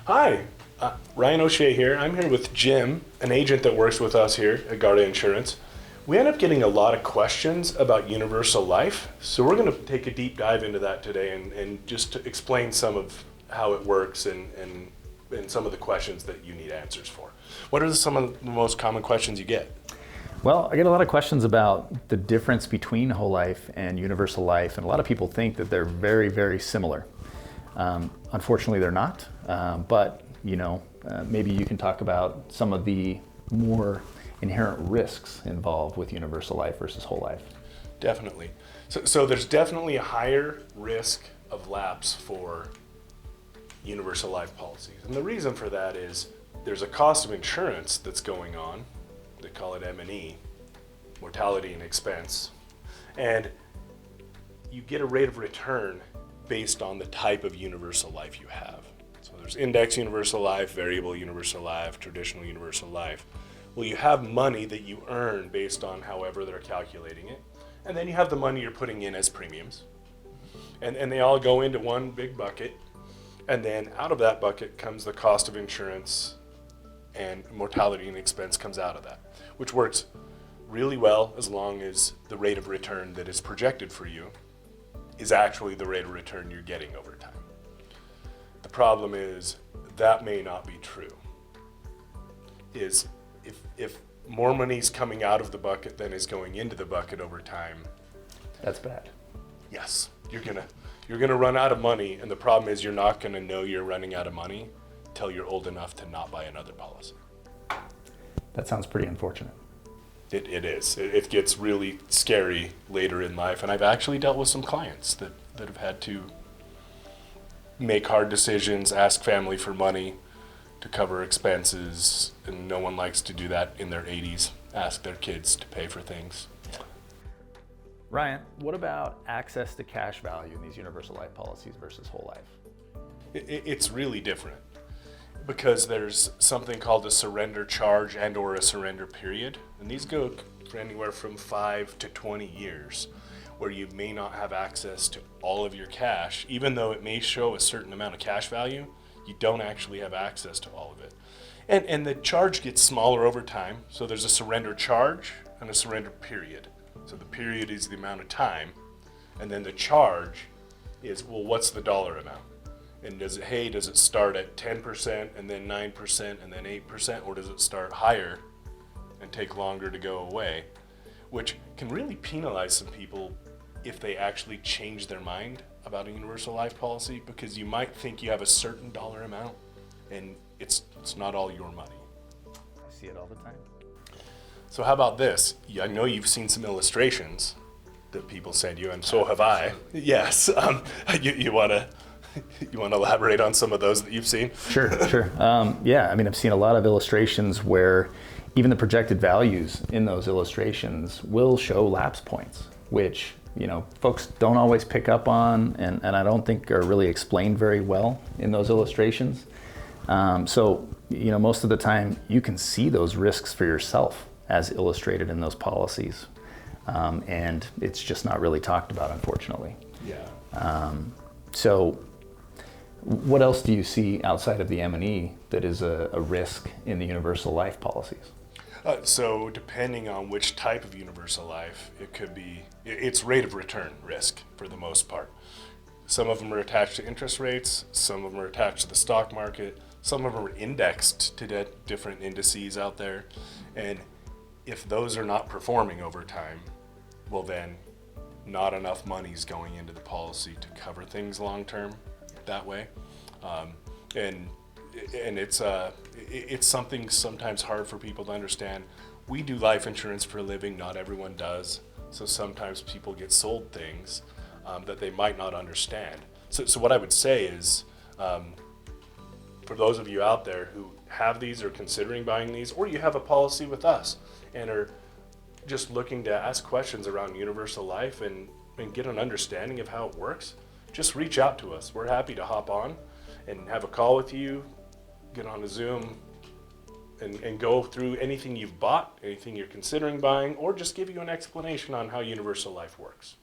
Hi, Ryan O'Shea here. I'm here with Jim, an agent that works with us here at Garda Insurance. We end up getting a lot of questions about universal life, so we're going to take a deep dive into that today and just to explain some of how it works and some of the questions that you need answers for. What are some of the most common questions you get? Well, I get a lot of questions about the difference between whole life and universal life, and a lot of people think that they're very, very similar. Unfortunately, they're not, but maybe you can talk about some of the more inherent risks involved with universal life versus whole life. Definitely. So there's definitely a higher risk of lapse for universal life policies. And the reason for that is there's a cost of insurance that's going on. They call it M&E, mortality and expense. And you get a rate of return based on the type of universal life you have. So there's index universal life, variable universal life, traditional universal life. Well, you have money that you earn based on however they're calculating it. And then you have the money you're putting in as premiums. And they all go into one big bucket. And then out of that bucket comes the cost of insurance, and mortality and expense comes out of that, which works really well as long as the rate of return that is projected for you is actually the rate of return you're getting over time. The problem is that may not be true. Is if more money's coming out of the bucket than is going into the bucket over time, that's bad. Yes, you're gonna run out of money, and the problem is you're not gonna know you're running out of money till you're old enough to not buy another policy. That sounds pretty unfortunate. It is. It gets really scary later in life, and I've actually dealt with some clients that have had to make hard decisions, ask family for money to cover expenses, and no one likes to do that in their 80s, ask their kids to pay for things. Ryan, what about access to cash value in these universal life policies versus whole life? It's really different because there's something called a surrender charge and or a surrender period. And these go for anywhere from 5 to 20 years where you may not have access to all of your cash. Even though it may show a certain amount of cash value, you don't actually have access to all of it. And the charge gets smaller over time. So there's a surrender charge and a surrender period. So the period is the amount of time, and then the charge is, well, what's the dollar amount? And does it start at 10% and then 9% and then 8%, or does it start higher and take longer to go away? Which can really penalize some people if they actually change their mind about a universal life policy, because you might think you have a certain dollar amount and it's not all your money. I see it all the time. So how about this? I know you've seen some illustrations that people send you, and so have I. Yes. You want to elaborate on some of those that you've seen? Sure. Yeah, I mean, I've seen a lot of illustrations where even the projected values in those illustrations will show lapse points, which folks don't always pick up on, and I don't think are really explained very well in those illustrations. So most of the time you can see those risks for yourself as illustrated in those policies. And it's just not really talked about, unfortunately. Yeah. So what else do you see outside of the M&E that is a risk in the universal life policies? So depending on which type of universal life, it's rate of return risk for the most part. Some of them are attached to interest rates, some of them are attached to the stock market, some of them are indexed to different indices out there. And if those are not performing over time, well then not enough money is going into the policy to cover things long term that way. And it's something sometimes hard for people to understand. We do life insurance for a living, not everyone does. So sometimes people get sold things that they might not understand. So what I would say is, for those of you out there who have these or considering buying these, or you have a policy with us and are just looking to ask questions around universal life and get an understanding of how it works, just reach out to us. We're happy to hop on and have a call with you, get on a Zoom, and go through anything you've bought, anything you're considering buying, or just give you an explanation on how universal life works.